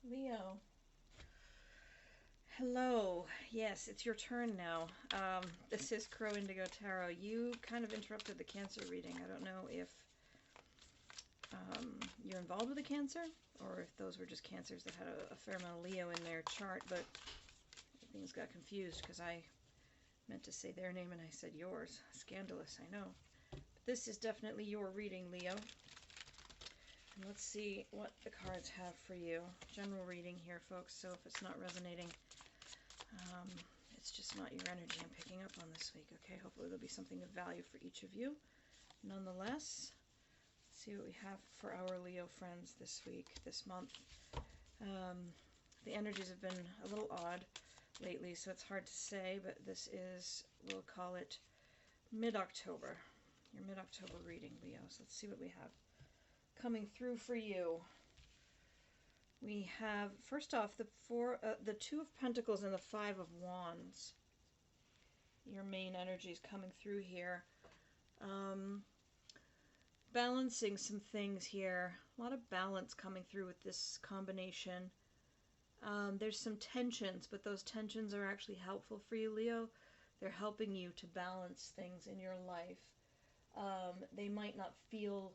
Leo. Hello. Yes, it's your turn now. This is Crow Indigo Tarot. You kind of interrupted the Cancer reading. I don't know if you're involved with the Cancer or if those were just Cancers that had a fair amount of Leo in their chart, but things got confused because I meant to say their name and I said yours. Scandalous, I know. But this is definitely your reading, Leo. And let's see what the cards have for you. General reading here, folks, so if it's not resonating, it's just not your energy I'm picking up on this week, okay? Hopefully there'll be something of value for each of you. Nonetheless, let's see what we have for our Leo friends this week, this month. The energies have been a little odd lately, so it's hard to say, but this is, we'll call it mid-October. Your mid-October reading, Leo. So let's see what we have coming through for you. We have, first off, the Two of Pentacles and the Five of Wands. Your main energies coming through here. Balancing some things here. A lot of balance coming through with this combination. There's some tensions, but those tensions are actually helpful for you, Leo. They're helping you to balance things in your life. They might not feel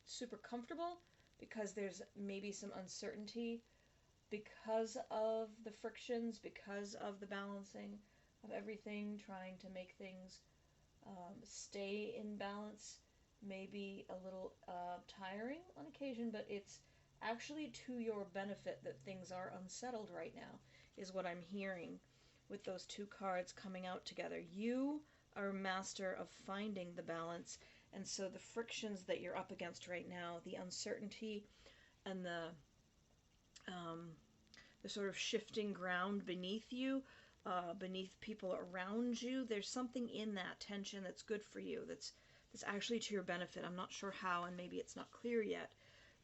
super comfortable because there's maybe some uncertainty because of the frictions, because of the balancing of everything, trying to make things stay in balance, maybe a little tiring on occasion, but it's actually to your benefit that things are unsettled right now, is what I'm hearing with those two cards coming out together. You are a master of finding the balance, and so the frictions that you're up against right now, the uncertainty and the sort of shifting ground beneath you, beneath people around you, there's something in that tension that's good for you, that's actually to your benefit. I'm not sure how, and maybe it's not clear yet,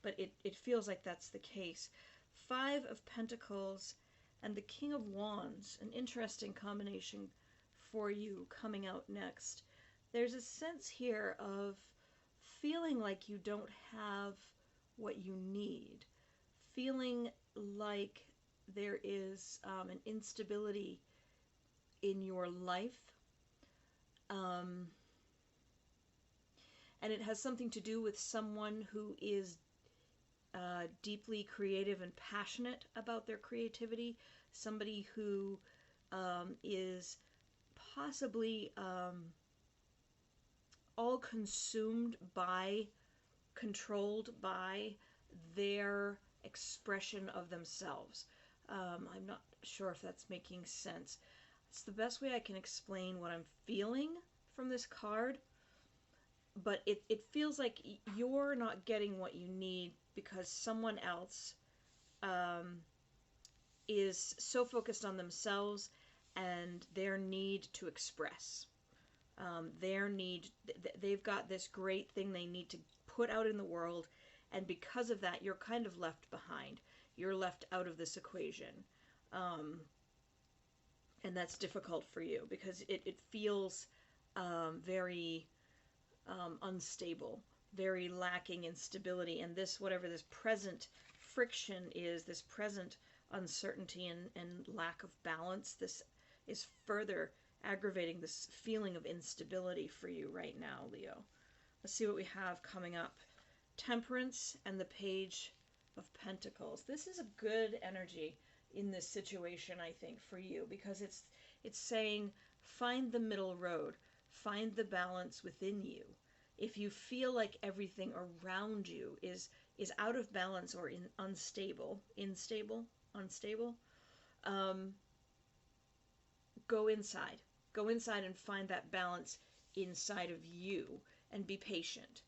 but it feels like that's the case. Five of Pentacles and the King of Wands, an interesting combination for you coming out next. There's a sense here of feeling like you don't have what you need, feeling like there is an instability in your life, and it has something to do with someone who is deeply creative and passionate about their creativity, somebody who is possibly all consumed by, controlled by their expression of themselves. I'm not sure if that's making sense. It's the best way I can explain what I'm feeling from this card, but it feels like you're not getting what you need because someone else is so focused on themselves and their need to express. They've got this great thing they need to put out in the world, and because of that, you're kind of left behind. You're left out of this equation. And that's difficult for you because it feels very unstable, very lacking in stability. And this, whatever this present friction is, this present uncertainty and lack of balance, this is further aggravating this feeling of instability for you right now, Leo. Let's see what we have coming up. Temperance and the Page of Pentacles. This is a good energy in this situation, I think, for you, because it's saying find the middle road, find the balance within you. If you feel like everything around you is out of balance or unstable, go inside. Go inside and find that balance inside of you and be patient.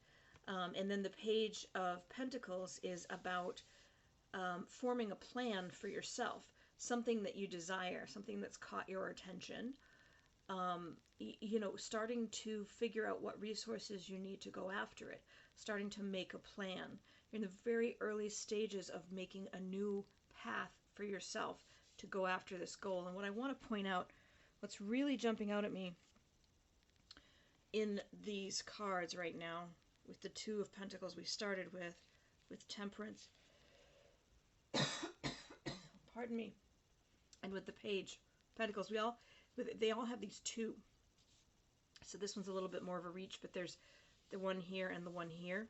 And then the Page of Pentacles is about forming a plan for yourself, something that you desire, something that's caught your attention. You know, starting to figure out what resources you need to go after it, starting to make a plan. You're in the very early stages of making a new path for yourself to go after this goal. And what I want to point out, what's really jumping out at me in these cards right now, with the Two of Pentacles we started with Temperance, Pardon me. And with the Page of Pentacles, they all have these two. So this one's a little bit more of a reach, but there's the one here and the one here.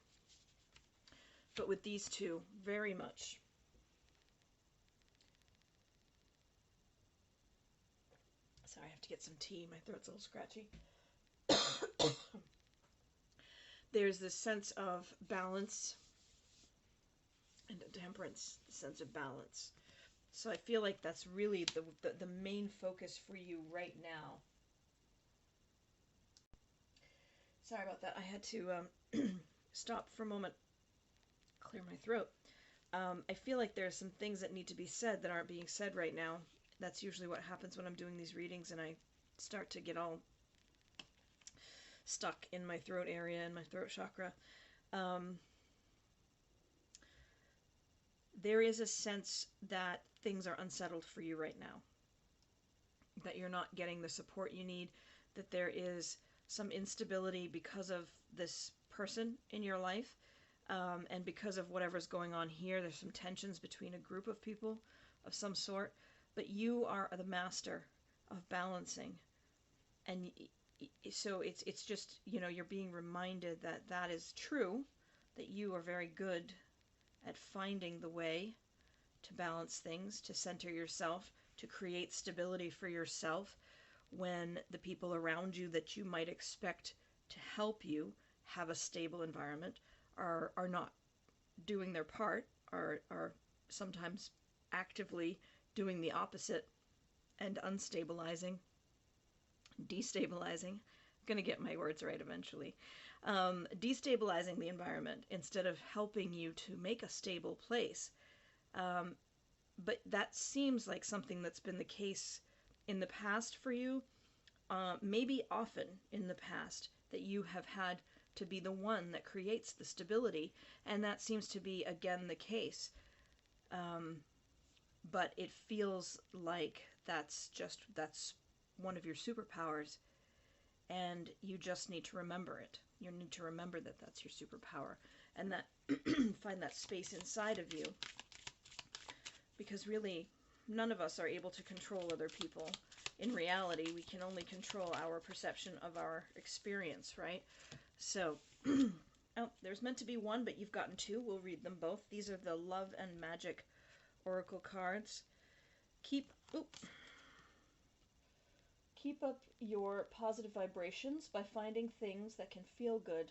But with these two, very much. Sorry, I have to get some tea. My throat's a little scratchy. There's this sense of balance and temperance, the sense of balance. So I feel like that's really the main focus for you right now. Sorry about that. I had to stop for a moment, clear my throat. I feel like there are some things that need to be said that aren't being said right now. That's usually what happens when I'm doing these readings and I start to get all stuck in my throat area and my throat chakra. There is a sense that things are unsettled for you right now, that you're not getting the support you need, that there is some instability because of this person in your life, and because of whatever's going on here. There's some tensions between a group of people of some sort, but you are the master of balancing, and so it's just, you know, you're being reminded that that is true, that you are very good at finding the way to balance things, to center yourself, to create stability for yourself when the people around you that you might expect to help you have a stable environment are not doing their part, are sometimes actively doing the opposite and destabilizing. I'm going to get my words right eventually. Destabilizing the environment instead of helping you to make a stable place. But that seems like something that's been the case in the past for you, maybe often in the past, that you have had to be the one that creates the stability, and that seems to be again the case. But it feels like that's one of your superpowers, and you just need to remember it. You need to remember that that's your superpower, and that find that space inside of you, because really none of us are able to control other people. In reality, we can only control our perception of our experience, right? So, oh, there's meant to be one, but you've gotten two. We'll read them both. These are the Love and Magic Oracle cards. Keep up your positive vibrations by finding things that can feel good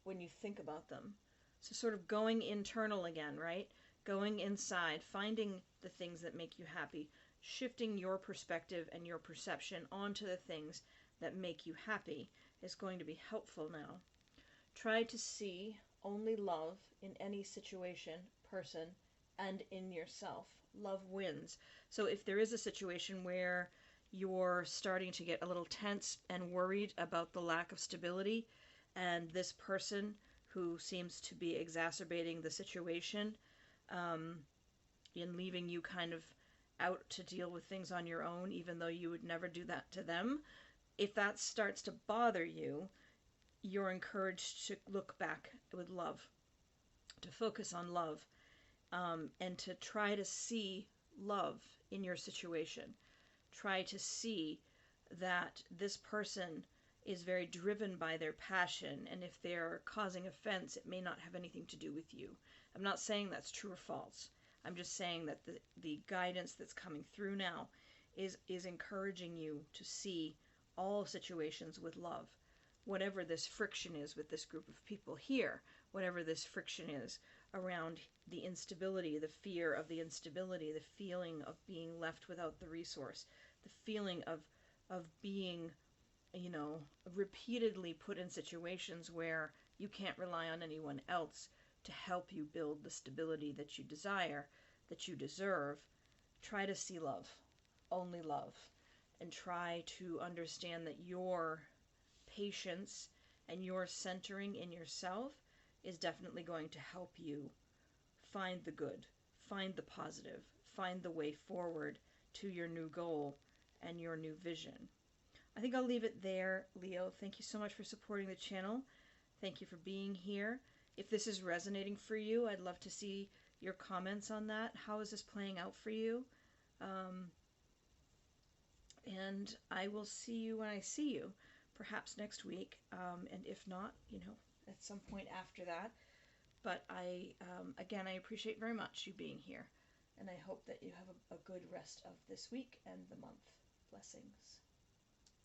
when you think about them. So sort of going internal again, right? Going inside, finding the things that make you happy, shifting your perspective and your perception onto the things that make you happy is going to be helpful now. Try to see only love in any situation, person, and in yourself. Love wins. So if there is a situation where you're starting to get a little tense and worried about the lack of stability, and this person who seems to be exacerbating the situation, and leaving you kind of out to deal with things on your own, even though you would never do that to them, if that starts to bother you, you're encouraged to look back with love, to focus on love, and to try to see love in your situation. Try to see that this person is very driven by their passion, and if they're causing offense, it may not have anything to do with you. I'm not saying that's true or false. I'm just saying that the guidance that's coming through now is encouraging you to see all situations with love. Whatever this friction is with this group of people here, whatever this friction is around the instability, the fear of the instability, the feeling of being left without the resource, the feeling of being, you know, repeatedly put in situations where you can't rely on anyone else to help you build the stability that you desire, that you deserve. Try to see love, only love, and try to understand that your patience and your centering in yourself is definitely going to help you find the good, find the positive, find the way forward to your new goal and your new vision. I think I'll leave it there, Leo. Thank you so much for supporting the channel. Thank you for being here. If this is resonating for you, I'd love to see your comments on that. How is this playing out for you? And I will see you when I see you, perhaps next week, and if not, at some point after that. But again, I appreciate very much you being here, and I hope that you have a good rest of this week and the month. Blessings.